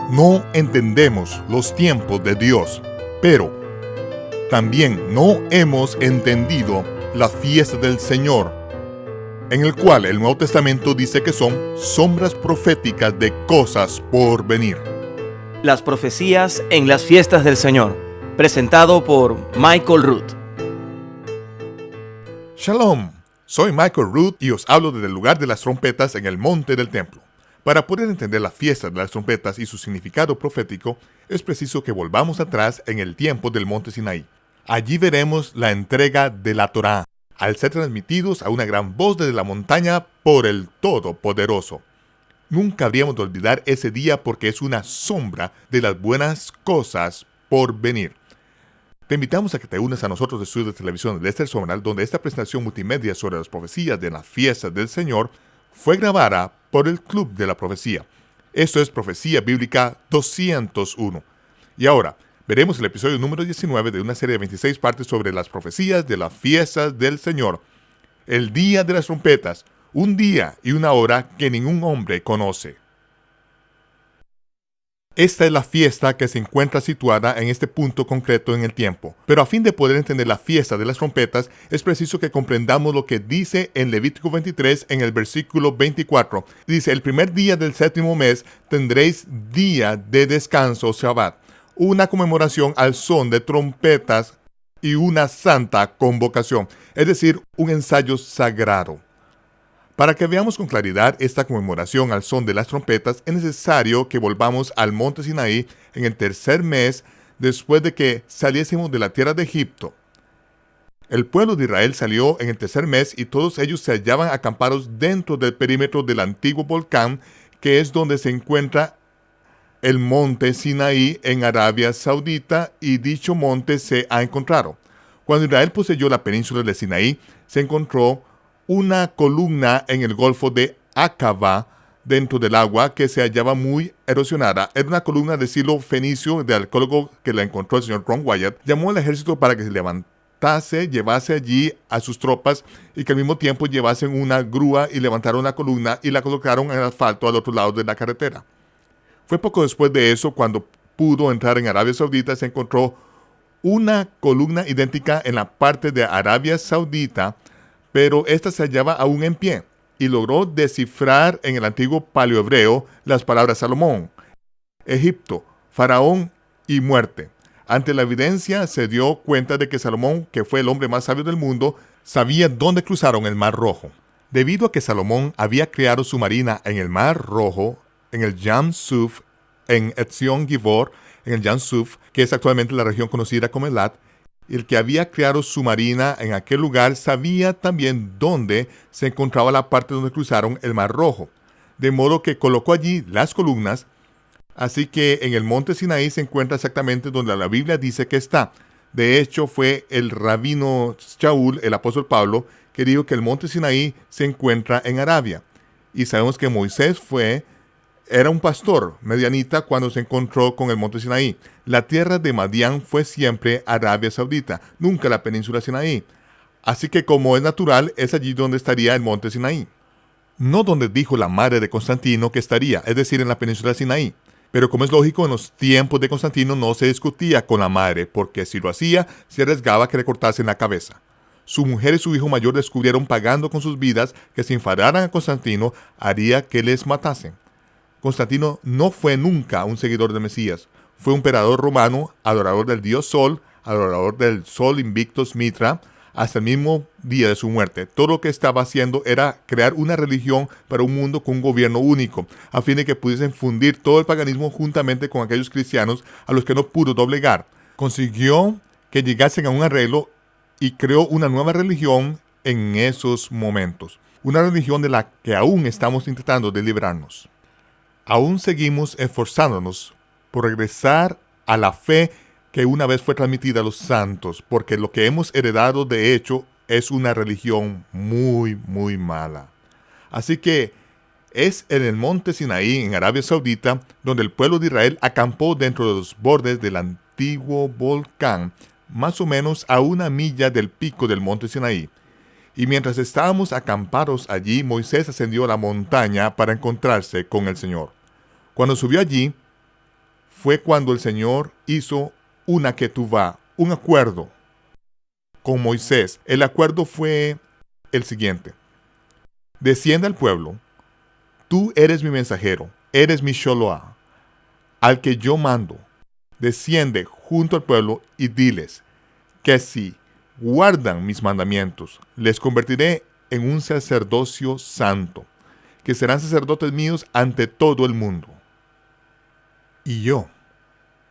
No entendemos los tiempos de Dios, pero también no hemos entendido la fiesta del Señor, en el cual el Nuevo Testamento dice que son sombras proféticas de cosas por venir. Las profecías en las fiestas del Señor, presentado por Michael Root. Shalom, soy Michael Root y os hablo desde el lugar de las trompetas en el monte del templo. Para poder entender la fiesta de las trompetas y su significado profético, es preciso que volvamos atrás en el tiempo del monte Sinaí. Allí veremos la entrega de la Torá, al ser transmitidos a una gran voz desde la montaña por el Todopoderoso. Nunca habríamos de olvidar ese día porque es una sombra de las buenas cosas por venir. Te invitamos a que te unas a nosotros de estudios de televisión de Lester Sumrall, donde esta presentación multimedia sobre las profecías de la fiesta del Señor fue grabada por el Club de la Profecía. Esto es Profecía Bíblica 201. Y ahora, veremos el episodio número 19 de una serie de 26 partes sobre las profecías de las fiestas del Señor. El día de las trompetas, un día y una hora que ningún hombre conoce. Esta es la fiesta que se encuentra situada en este punto concreto en el tiempo. Pero a fin de poder entender la fiesta de las trompetas, es preciso que comprendamos lo que dice en Levítico 23 en el versículo 24. Dice, el primer día del séptimo mes tendréis día de descanso, Shabbat, una conmemoración al son de trompetas y una santa convocación, es decir, un ensayo sagrado. Para que veamos con claridad esta conmemoración al son de las trompetas, es necesario que volvamos al monte Sinaí en el tercer mes después de que saliésemos de la tierra de Egipto. El pueblo de Israel salió en el tercer mes y todos ellos se hallaban acampados dentro del perímetro del antiguo volcán, que es donde se encuentra el monte Sinaí en Arabia Saudita, y dicho monte se ha encontrado. Cuando Israel poseyó la península de Sinaí, se encontró una columna en el Golfo de Aqaba dentro del agua que se hallaba muy erosionada. Era una columna de estilo fenicio. De arqueólogo que la encontró el señor Ron Wyatt, llamó al ejército para que se levantase, llevase allí a sus tropas y que al mismo tiempo llevasen una grúa y levantaron la columna y la colocaron en el asfalto al otro lado de la carretera. Fue poco después de eso cuando pudo entrar en Arabia Saudita. Se encontró una columna idéntica en la parte de Arabia Saudita, pero esta se hallaba aún en pie, y logró descifrar en el antiguo paleohebreo las palabras Salomón, Egipto, Faraón y muerte. Ante la evidencia se dio cuenta de que Salomón, que fue el hombre más sabio del mundo, sabía dónde cruzaron el Mar Rojo. Debido a que Salomón había creado su marina en el Mar Rojo, en el Yam Suf, en Etzion Gibor, en el Yam Suf, que es actualmente la región conocida como Elat, el que había creado su marina en aquel lugar sabía también dónde se encontraba la parte donde cruzaron el Mar Rojo, de modo que colocó allí las columnas. Así que en el monte Sinaí se encuentra exactamente donde la Biblia dice que está. De hecho, fue el rabino Shaul, el apóstol Pablo, que dijo que el monte Sinaí se encuentra en Arabia. Y sabemos que Moisés era un pastor medianita cuando se encontró con el monte Sinaí. La tierra de Madián fue siempre Arabia Saudita, nunca la península Sinaí. Así que, como es natural, es allí donde estaría el monte Sinaí. No donde dijo la madre de Constantino que estaría, es decir, en la península Sinaí. Pero como es lógico, en los tiempos de Constantino no se discutía con la madre, porque si lo hacía, se arriesgaba que le cortasen la cabeza. Su mujer y su hijo mayor descubrieron, pagando con sus vidas, que si enfadaran a Constantino, haría que les matasen. Constantino no fue nunca un seguidor del Mesías. Fue un emperador romano, adorador del dios Sol, adorador del Sol Invictus Mitra, hasta el mismo día de su muerte. Todo lo que estaba haciendo era crear una religión para un mundo con un gobierno único, a fin de que pudiesen fundir todo el paganismo juntamente con aquellos cristianos a los que no pudo doblegar. Consiguió que llegasen a un arreglo y creó una nueva religión en esos momentos. Una religión de la que aún estamos intentando de librarnos. Aún seguimos esforzándonos por regresar a la fe que una vez fue transmitida a los santos, porque lo que hemos heredado de hecho es una religión muy, muy mala. Así que es en el monte Sinaí, en Arabia Saudita, donde el pueblo de Israel acampó dentro de los bordes del antiguo volcán, más o menos a 1 milla del pico del monte Sinaí. Y mientras estábamos acampados allí, Moisés ascendió a la montaña para encontrarse con el Señor. Cuando subió allí, fue cuando el Señor hizo una ketubá, un acuerdo con Moisés. El acuerdo fue el siguiente: desciende al pueblo, tú eres mi mensajero, eres mi Sholoah, al que yo mando. Desciende junto al pueblo y diles que si guardan mis mandamientos, les convertiré en un sacerdocio santo, que serán sacerdotes míos ante todo el mundo. Y yo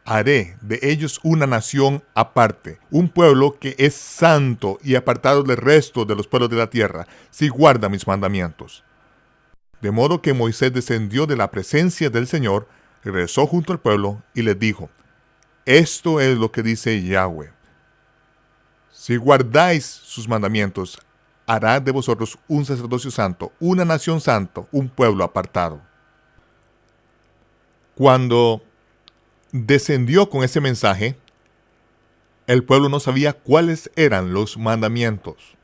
haré de ellos una nación aparte, un pueblo que es santo y apartado del resto de los pueblos de la tierra, si guarda mis mandamientos. De modo que Moisés descendió de la presencia del Señor, regresó junto al pueblo y les dijo: esto es lo que dice Yahweh: si guardáis sus mandamientos, hará de vosotros un sacerdocio santo, una nación santo, un pueblo apartado. Cuando descendió con ese mensaje, el pueblo no sabía cuáles eran los mandamientos.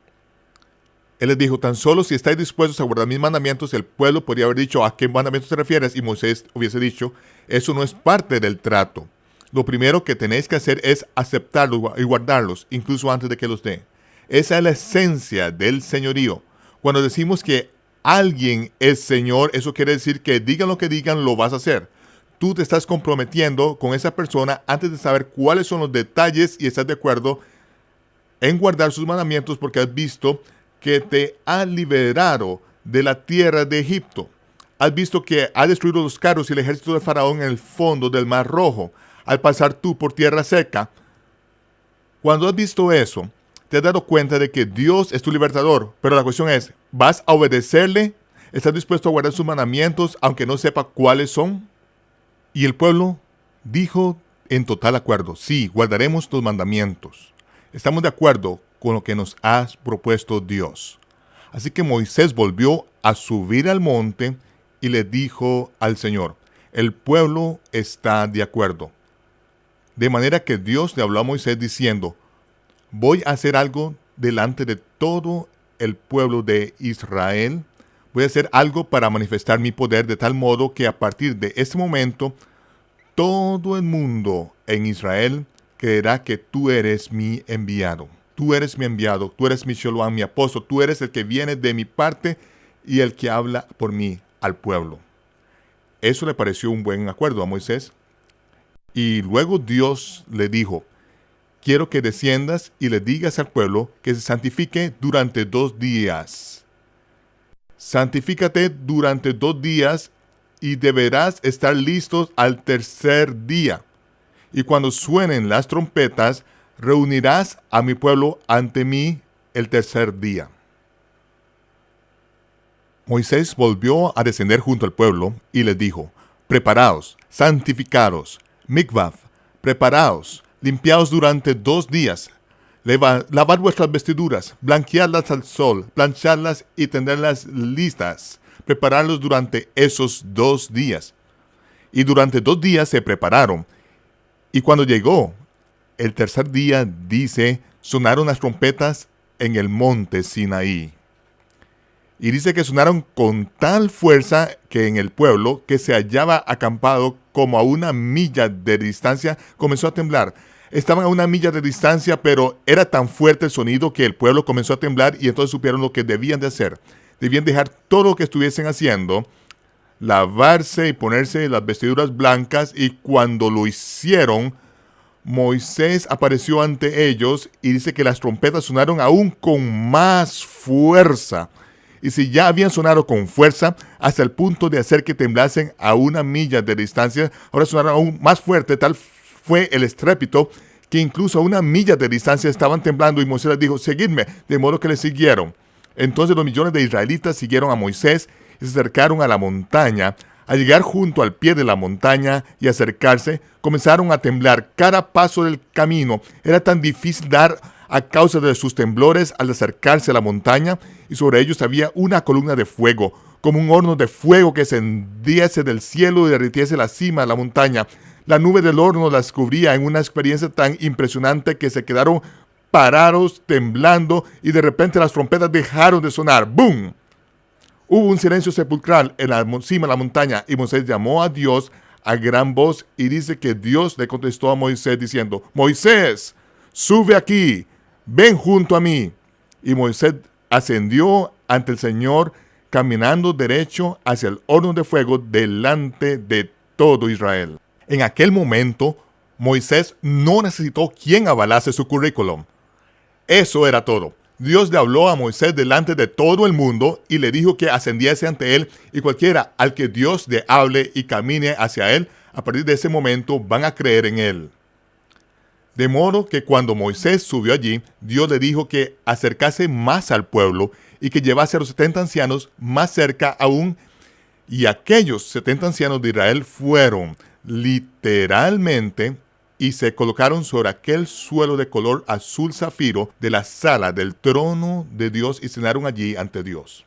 Él les dijo: tan solo si estáis dispuestos a guardar mis mandamientos. El pueblo podría haber dicho: ¿a qué mandamientos te refieres? Y Moisés hubiese dicho: eso no es parte del trato. Lo primero que tenéis que hacer es aceptarlos y guardarlos, incluso antes de que los dé. Esa es la esencia del señorío. Cuando decimos que alguien es Señor, eso quiere decir que digan lo que digan, lo vas a hacer. Tú te estás comprometiendo con esa persona antes de saber cuáles son los detalles y estás de acuerdo en guardar sus mandamientos, porque has visto que te ha liberado de la tierra de Egipto. Has visto que ha destruido los carros y el ejército de Faraón en el fondo del Mar Rojo, al pasar tú por tierra seca. Cuando has visto eso, te has dado cuenta de que Dios es tu libertador. Pero la cuestión es: ¿vas a obedecerle? ¿Estás dispuesto a guardar sus mandamientos aunque no sepa cuáles son? Y el pueblo dijo en total acuerdo: sí, guardaremos tus mandamientos. Estamos de acuerdo con lo que nos has propuesto Dios. Así que Moisés volvió a subir al monte y le dijo al Señor: el pueblo está de acuerdo. De manera que Dios le habló a Moisés diciendo: voy a hacer algo delante de todo el pueblo de Israel. Voy a hacer algo para manifestar mi poder, de tal modo que a partir de este momento todo el mundo en Israel creerá que tú eres mi enviado. Tú eres mi enviado, tú eres mi Sholoah, mi apóstol, tú eres el que viene de mi parte y el que habla por mí al pueblo. Eso le pareció un buen acuerdo a Moisés. Y luego Dios le dijo: quiero que desciendas y le digas al pueblo que se santifique durante 2 días. Santifícate durante 2 días y deberás estar listos al tercer día. Y cuando suenen las trompetas, reunirás a mi pueblo ante mí el tercer día. Moisés volvió a descender junto al pueblo y les dijo: preparaos, santificaros, mikvav, preparaos, limpiaos durante 2 días, lavad vuestras vestiduras, blanqueadlas al sol, plancharlas y tenerlas listas, prepararlos durante esos 2 días. Y durante 2 días se prepararon. Y cuando llegó el tercer día, dice, sonaron las trompetas en el monte Sinaí. Y dice que sonaron con tal fuerza que en el pueblo, que se hallaba acampado como a 1 milla de distancia, comenzó a temblar. Estaban a 1 milla de distancia, pero era tan fuerte el sonido que el pueblo comenzó a temblar, y entonces supieron lo que debían de hacer. Debían dejar todo lo que estuviesen haciendo, lavarse y ponerse las vestiduras blancas, y cuando lo hicieron, Moisés apareció ante ellos y dice que las trompetas sonaron aún con más fuerza. Y si ya habían sonado con fuerza hasta el punto de hacer que temblasen a 1 milla de distancia, ahora sonaron aún más fuerte. Tal fue el estrépito que incluso a 1 milla de distancia estaban temblando, y Moisés les dijo: seguidme, de modo que le siguieron. Entonces los millones de israelitas siguieron a Moisés y se acercaron a la montaña. Al llegar junto al pie de la montaña y acercarse, comenzaron a temblar. Cada paso del camino era tan difícil dar a causa de sus temblores al acercarse a la montaña, y sobre ellos había una columna de fuego, como un horno de fuego que ascendiese del cielo y derritiese la cima de la montaña. La nube del horno las cubría en una experiencia tan impresionante que se quedaron parados, temblando, y de repente las trompetas dejaron de sonar. ¡Bum! Hubo un silencio sepulcral en la cima de la montaña, y Moisés llamó a Dios a gran voz y dice que Dios le contestó a Moisés diciendo: Moisés, sube aquí, ven junto a mí. Y Moisés ascendió ante el Señor caminando derecho hacia el horno de fuego delante de todo Israel. En aquel momento, Moisés no necesitó quien avalase su currículum. Eso era todo. Dios le habló a Moisés delante de todo el mundo y le dijo que ascendiese ante él, y cualquiera al que Dios le hable y camine hacia él, a partir de ese momento van a creer en él. De modo que cuando Moisés subió allí, Dios le dijo que acercase más al pueblo y que llevase a los 70 ancianos más cerca aún. Y aquellos 70 ancianos de Israel fueron literalmente y se colocaron sobre aquel suelo de color azul zafiro de la sala del trono de Dios y cenaron allí ante Dios.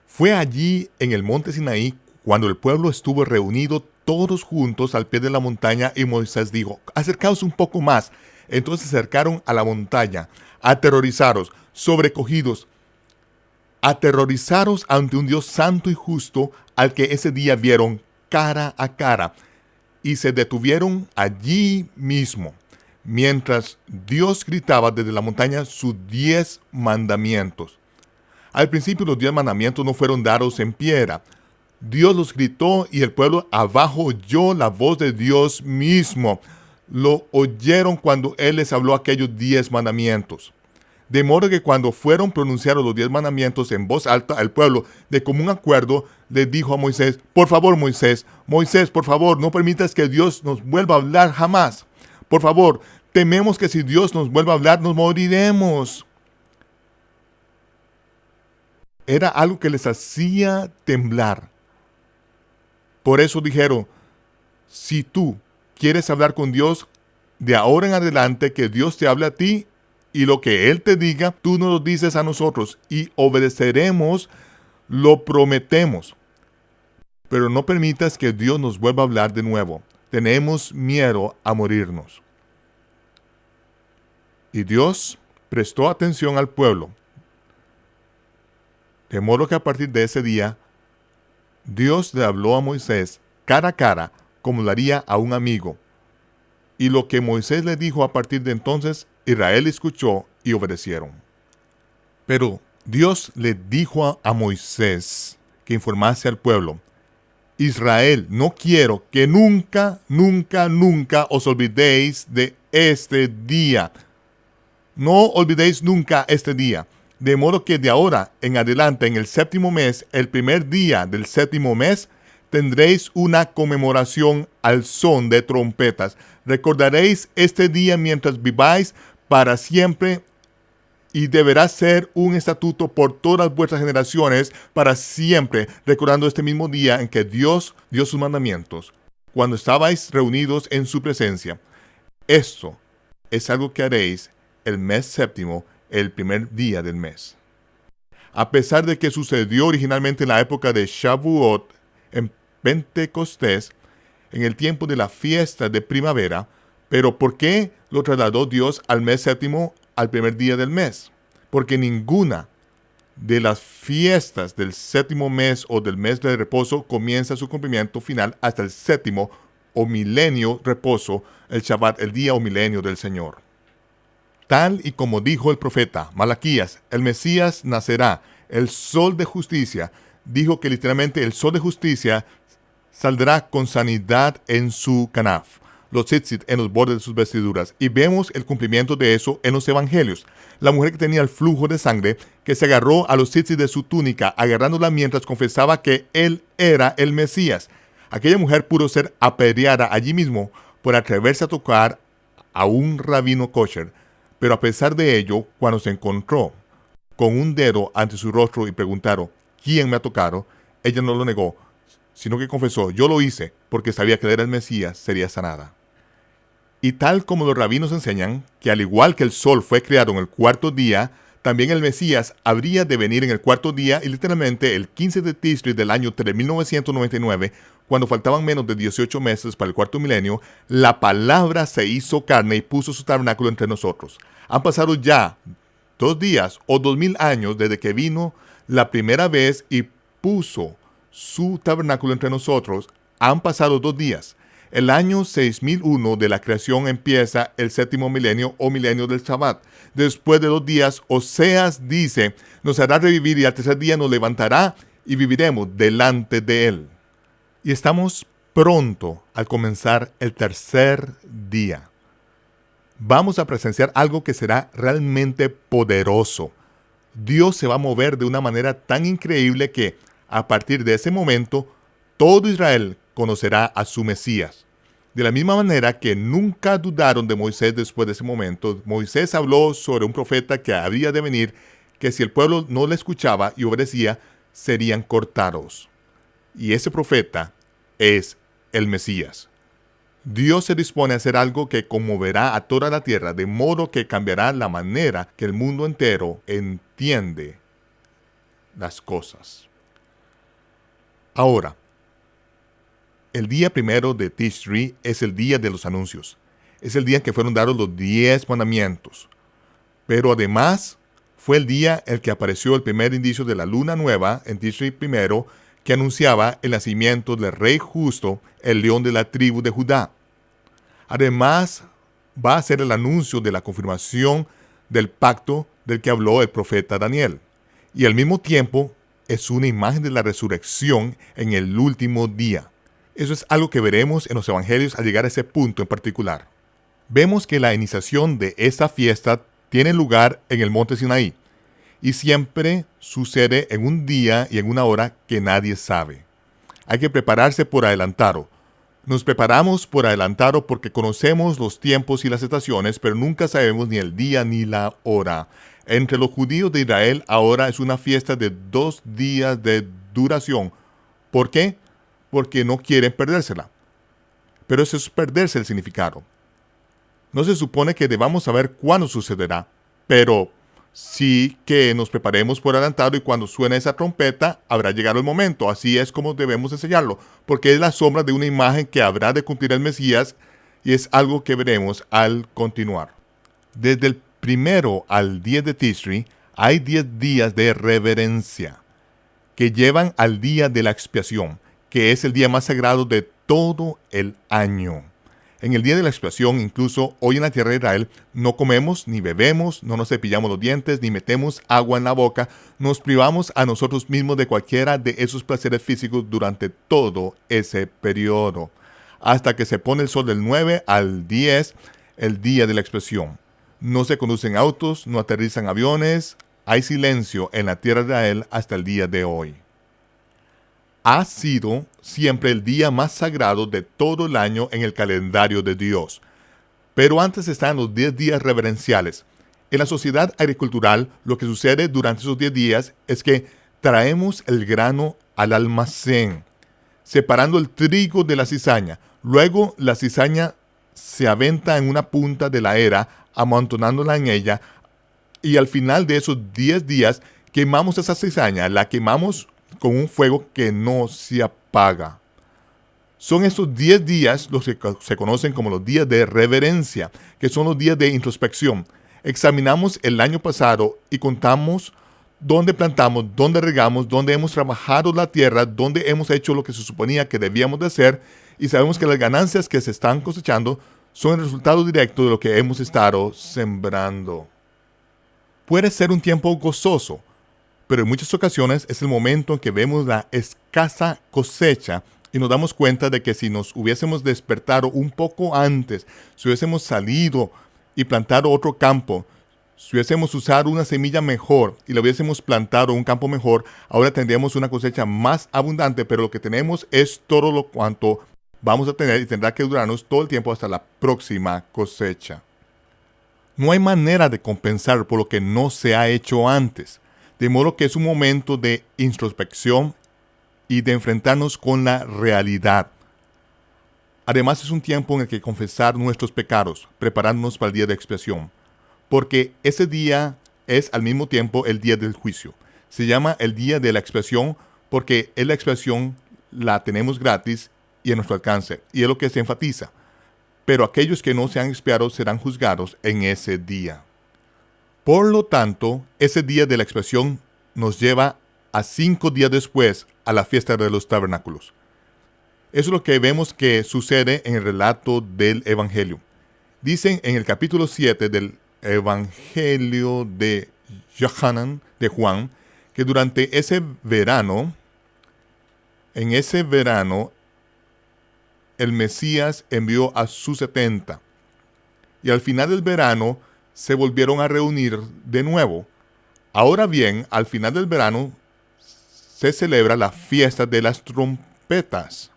Fue allí en el monte Sinaí cuando el pueblo estuvo reunido todos juntos al pie de la montaña y Moisés dijo: acercaos un poco más. Entonces se acercaron a la montaña, aterrorizados, sobrecogidos, aterrorizados ante un Dios santo y justo al que ese día vieron cara a cara. Y se detuvieron allí mismo, mientras Dios gritaba desde la montaña sus 10 mandamientos. Al principio los 10 mandamientos no fueron dados en piedra. Dios los gritó y el pueblo abajo oyó la voz de Dios mismo. Lo oyeron cuando Él les habló aquellos 10 mandamientos. De modo que cuando fueron pronunciados los 10 mandamientos en voz alta, el pueblo, de común acuerdo, le dijo a Moisés: por favor, Moisés, por favor, no permitas que Dios nos vuelva a hablar jamás. Por favor, tememos que si Dios nos vuelve a hablar, nos moriremos. Era algo que les hacía temblar. Por eso dijeron: si tú quieres hablar con Dios, de ahora en adelante que Dios te hable a ti, y lo que Él te diga, tú nos lo dices a nosotros y obedeceremos, lo prometemos. Pero no permitas que Dios nos vuelva a hablar de nuevo. Tenemos miedo a morirnos. Y Dios prestó atención al pueblo. De modo que a partir de ese día, Dios le habló a Moisés cara a cara, como lo haría a un amigo. Y lo que Moisés le dijo a partir de entonces, Israel escuchó y obedecieron. Pero Dios le dijo a Moisés que informase al pueblo: Israel, no quiero que nunca os olvidéis de este día. No olvidéis nunca este día. De modo que de ahora en adelante, en el 7º mes, el primer día del 7º mes, tendréis una conmemoración al son de trompetas. Recordaréis este día mientras viváis para siempre, y deberá ser un estatuto por todas vuestras generaciones para siempre, recordando este mismo día en que Dios dio sus mandamientos, cuando estabais reunidos en su presencia. Esto es algo que haréis el mes 7º, el primer día del mes. A pesar de que sucedió originalmente en la época de Shavuot, en Pentecostés, en el tiempo de la fiesta de primavera, pero ¿por qué lo trasladó Dios al mes 7º, al primer día del mes? Porque ninguna de las fiestas del 7º mes o del mes de reposo comienza su cumplimiento final hasta el 7º o milenio reposo, el Shabbat, el día o milenio del Señor. Tal y como dijo el profeta Malaquías, el Mesías nacerá, el sol de justicia. Dijo que literalmente el sol de justicia saldrá con sanidad en su canaf, los tzitzit en los bordes de sus vestiduras. Y vemos el cumplimiento de eso en los evangelios. La mujer que tenía el flujo de sangre, que se agarró a los tzitzit de su túnica, agarrándola mientras confesaba que él era el Mesías. Aquella mujer pudo ser apedreada allí mismo por atreverse a tocar a un rabino kosher. Pero a pesar de ello, cuando se encontró con un dedo ante su rostro y preguntaron: ¿quién me ha tocado?, ella no lo negó, sino que confesó: yo lo hice porque sabía que era el Mesías, sería sanada. Y tal como los rabinos enseñan que al igual que el sol fue creado en el 4º día, también el Mesías habría de venir en el 4º día, y literalmente el 15 de Tisri del año 3999, cuando faltaban menos de 18 meses para el 4º milenio, la palabra se hizo carne y puso su tabernáculo entre nosotros. Han pasado ya 2 días o 2000 años desde que vino la primera vez y puso su tabernáculo entre nosotros Han pasado 2 días. El año 6001 de la creación empieza el 7º milenio o milenio del Shabbat. Después de 2 días, Oseas dice, nos hará revivir y al tercer día nos levantará y viviremos delante de él. Y estamos pronto al comenzar el tercer día. Vamos a presenciar algo que será realmente poderoso. Dios se va a mover de una manera tan increíble que, a partir de ese momento, todo Israel conocerá a su Mesías. De la misma manera que nunca dudaron de Moisés después de ese momento, Moisés habló sobre un profeta que había de venir, que si el pueblo no le escuchaba y obedecía, serían cortados. Y ese profeta es el Mesías. Dios se dispone a hacer algo que conmoverá a toda la tierra, de modo que cambiará la manera que el mundo entero entiende las cosas. Ahora, el día primero de Tishri es el día de los anuncios. Es el día en que fueron dados los 10 mandamientos. Pero además, fue el día en el que apareció el primer indicio de la luna nueva en Tishri primero, que anunciaba el nacimiento del rey justo, el león de la tribu de Judá. Además, va a ser el anuncio de la confirmación del pacto del que habló el profeta Daniel. Y al mismo tiempo, es una imagen de la resurrección en el último día. Eso es algo que veremos en los evangelios al llegar a ese punto en particular. Vemos que la iniciación de esta fiesta tiene lugar en el monte Sinaí y siempre sucede en un día y en una hora que nadie sabe. Hay que prepararse por adelantado. Nos preparamos por adelantado porque conocemos los tiempos y las estaciones, pero nunca sabemos ni el día ni la hora. Entre los judíos de Israel ahora es una fiesta de 2 días de duración. ¿Por qué? Porque no quieren perdérsela. Pero eso es perderse el significado. No se supone que debamos saber cuándo sucederá, pero sí que nos preparemos por adelantado y cuando suene esa trompeta habrá llegado el momento. Así es como debemos enseñarlo, porque es la sombra de una imagen que habrá de cumplir el Mesías y es algo que veremos al continuar. Desde el 1 al 10 de Tishri hay 10 días de reverencia que llevan al día de la expiación, que es el día más sagrado de todo el año. En el día de la expiación, incluso hoy en la tierra de Israel, no comemos ni bebemos, no nos cepillamos los dientes, ni metemos agua en la boca, nos privamos a nosotros mismos de cualquiera de esos placeres físicos durante todo ese periodo, hasta que se pone el sol del 9 al 10, el día de la expiación. No se conducen autos, no aterrizan aviones, hay silencio en la tierra de Israel hasta el día de hoy. Ha sido siempre el día más sagrado de todo el año en el calendario de Dios. Pero antes están los 10 días reverenciales. En la sociedad agricultural, lo que sucede durante esos 10 días es que traemos el grano al almacén, separando el trigo de la cizaña. Luego la cizaña se aventa en una punta de la era, amontonándola en ella, y al final de esos 10 días quemamos esa cizaña, la quemamos con un fuego que no se apaga. Son estos 10 días los que se conocen como los días de reverencia, que son los días de introspección. Examinamos el año pasado y contamos dónde plantamos, dónde regamos, dónde hemos trabajado la tierra, dónde hemos hecho lo que se suponía que debíamos de hacer, y sabemos que las ganancias que se están cosechando son el resultado directo de lo que hemos estado sembrando. Puede ser un tiempo gozoso, pero en muchas ocasiones es el momento en que vemos la escasa cosecha y nos damos cuenta de que si nos hubiésemos despertado un poco antes, si hubiésemos salido y plantado otro campo, si hubiésemos usado una semilla mejor y la hubiésemos plantado en un campo mejor, ahora tendríamos una cosecha más abundante, pero lo que tenemos es todo lo cuanto vamos a tener y tendrá que durarnos todo el tiempo hasta la próxima cosecha. No hay manera de compensar por lo que no se ha hecho antes. De modo que es un momento de introspección y de enfrentarnos con la realidad. Además es un tiempo en el que confesar nuestros pecados, preparándonos para el día de expiación. Porque ese día es al mismo tiempo el día del juicio. Se llama el día de la expiación porque la expiación la tenemos gratis y a nuestro alcance. Y es lo que se enfatiza. Pero aquellos que no se han expiado serán juzgados en ese día. Por lo tanto, ese día de la expiación nos lleva a 5 días después a la fiesta de los tabernáculos. Eso es lo que vemos que sucede en el relato del Evangelio. Dicen en el capítulo 7 del Evangelio de Yohanan, de Juan, que durante ese verano, el Mesías envió a sus 70. Y al final del verano se volvieron a reunir de nuevo. Ahora bien, al final del verano se celebra la fiesta de las trompetas.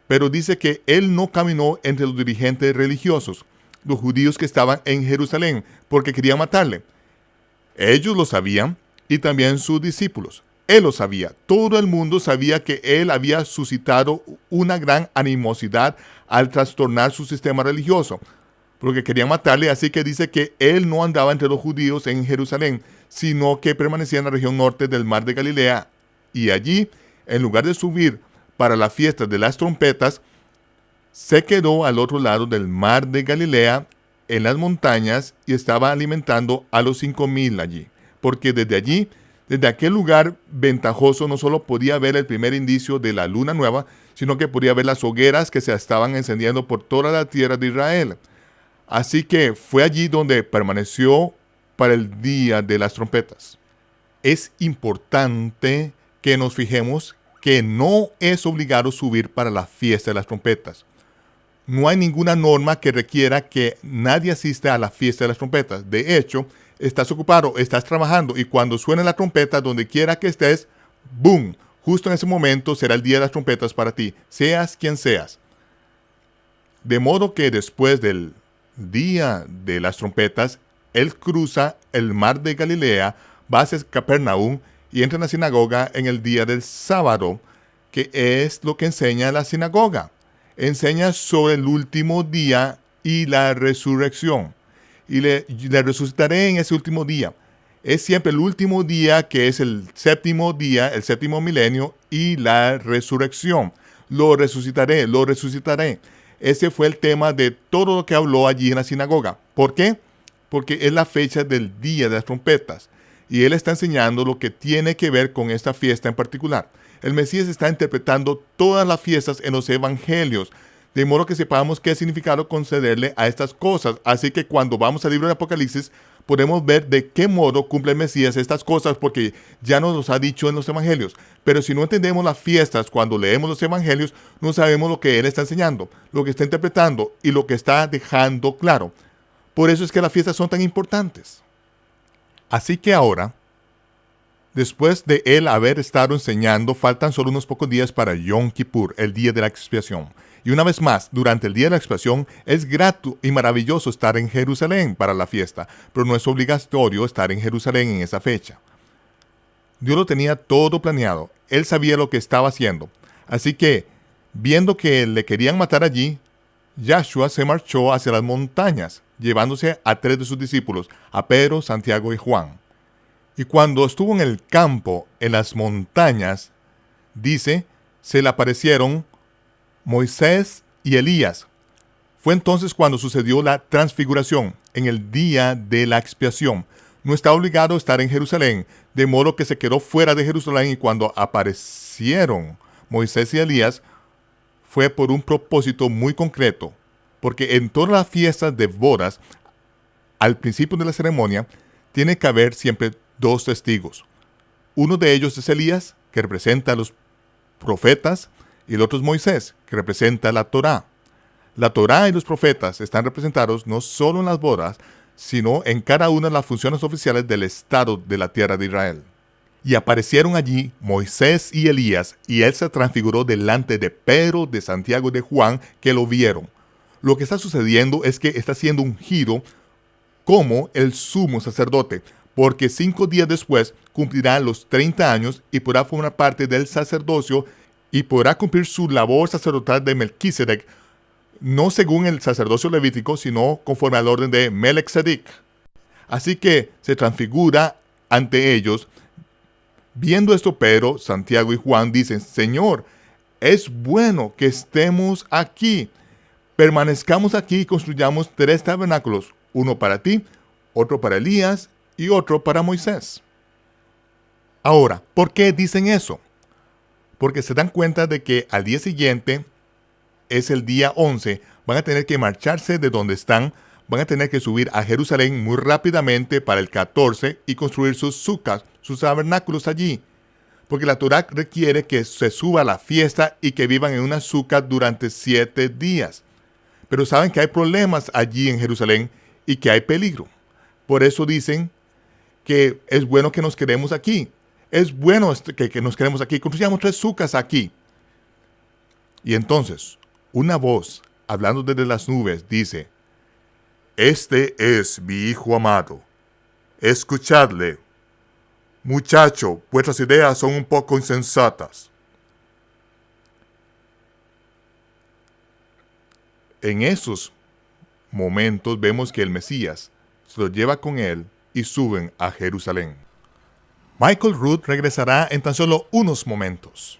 Pero dice que él no caminó entre los dirigentes religiosos, los judíos que estaban en Jerusalén, porque querían matarle. Ellos lo sabían y también sus discípulos. Él lo sabía. Todo el mundo sabía que él había suscitado una gran animosidad al trastornar su sistema religioso, porque querían matarle. Así que dice que él no andaba entre los judíos en Jerusalén, sino que permanecía en la región norte del mar de Galilea. Y allí, en lugar de subir para la fiesta de las trompetas, se quedó al otro lado del mar de Galilea, en las montañas, y estaba alimentando a los 5,000 allí. Porque desde allí, desde aquel lugar ventajoso, no solo podía ver el primer indicio de la luna nueva, sino que podía ver las hogueras que se estaban encendiendo por toda la tierra de Israel. Así que fue allí donde permaneció para el día de las trompetas. Es importante que nos fijemos que no es obligado subir para la fiesta de las trompetas. No hay ninguna norma que requiera que nadie asista a la fiesta de las trompetas. De hecho, estás ocupado, estás trabajando, y cuando suene la trompeta, donde quiera que estés, ¡boom! Justo en ese momento será el día de las trompetas para ti, seas quien seas. De modo que después del día de las trompetas, él cruza el mar de Galilea, va hacia Capernaum y entra en la sinagoga en el día del sábado, que es lo que enseña la sinagoga. Enseña sobre el último día y la resurrección. Y le resucitaré en ese último día. Es siempre el último día, que es el séptimo día, el séptimo milenio, y la resurrección. Lo resucitaré, lo resucitaré. Ese fue el tema de todo lo que habló allí en la sinagoga. ¿Por qué? Porque es la fecha del día de las trompetas. Y él está enseñando lo que tiene que ver con esta fiesta en particular. El Mesías está interpretando todas las fiestas en los evangelios, de modo que sepamos qué significado concederle a estas cosas. Así que cuando vamos al libro de Apocalipsis, podemos ver de qué modo cumple el Mesías estas cosas, porque ya nos los ha dicho en los evangelios. Pero si no entendemos las fiestas cuando leemos los evangelios, no sabemos lo que él está enseñando, lo que está interpretando y lo que está dejando claro. Por eso es que las fiestas son tan importantes. Así que ahora, después de él haber estado enseñando, faltan solo unos pocos días para Yom Kippur, el día de la expiación. Y una vez más, durante el día de la expiación, es grato y maravilloso estar en Jerusalén para la fiesta, pero no es obligatorio estar en Jerusalén en esa fecha. Dios lo tenía todo planeado. Él sabía lo que estaba haciendo. Así que, viendo que le querían matar allí, Yahshua se marchó hacia las montañas, llevándose a 3 de sus discípulos, a Pedro, Santiago y Juan. Y cuando estuvo en el campo, en las montañas, dice, se le aparecieron Moisés y Elías. Fue entonces cuando sucedió la transfiguración, en el día de la expiación. No está obligado a estar en Jerusalén, de modo que se quedó fuera de Jerusalén, y cuando aparecieron Moisés y Elías, fue por un propósito muy concreto, porque en todas las fiestas de bodas, al principio de la ceremonia, tiene que haber siempre 2 testigos. Uno de ellos es Elías, que representa a los profetas, y el otro es Moisés, que representa la Torá. La Torá y los profetas están representados no solo en las bodas, sino en cada una de las funciones oficiales del Estado de la tierra de Israel. Y aparecieron allí Moisés y Elías, y él se transfiguró delante de Pedro, de Santiago y de Juan, que lo vieron. Lo que está sucediendo es que está haciendo un giro como el sumo sacerdote, porque 5 días después cumplirá los 30 años y podrá formar parte del sacerdocio y podrá cumplir su labor sacerdotal de Melquisedec, no según el sacerdocio levítico, sino conforme al orden de Melchizedek. Así que se transfigura ante ellos. Viendo esto, Pedro, Santiago y Juan dicen, Señor, es bueno que estemos aquí. Permanezcamos aquí y construyamos 3 tabernáculos, uno para ti, otro para Elías y otro para Moisés. Ahora, ¿por qué dicen eso? porque se dan cuenta de que al día siguiente es el día 11, van a tener que marcharse de donde están, van a tener que subir a Jerusalén muy rápidamente para el 14 y construir sus sucas, sus tabernáculos allí. Porque la Torá requiere que se suba a la fiesta y que vivan en una suca durante 7 días. Pero saben que hay problemas allí en Jerusalén y que hay peligro. Por eso dicen que es bueno que nos quedemos aquí. Es bueno que nos quedemos aquí. Construyamos 3 sucas aquí. Y entonces, una voz, hablando desde las nubes, dice: Este es mi Hijo amado. Escuchadle. Muchacho, vuestras ideas son un poco insensatas. En esos momentos vemos que el Mesías se lo lleva con él y suben a Jerusalén. Michael Rood regresará en tan solo unos momentos.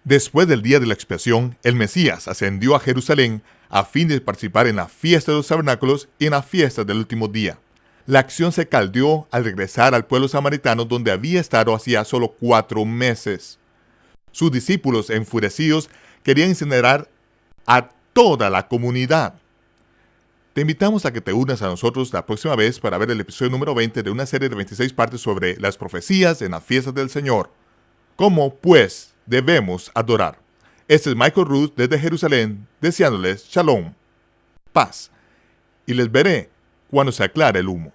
Después del día de la expiación, el Mesías ascendió a Jerusalén a fin de participar en la fiesta de los tabernáculos y en la fiesta del último día. La acción se caldeó al regresar al pueblo samaritano donde había estado hacía solo 4 meses. Sus discípulos, enfurecidos, querían incinerar a toda la comunidad. Te invitamos a que te unas a nosotros la próxima vez para ver el episodio número 20 de una serie de 26 partes sobre las profecías en las fiestas del Señor. ¿Cómo, pues, debemos adorar? Este es Michael Rood desde Jerusalén, deseándoles Shalom, paz, y les veré cuando se aclare el humo.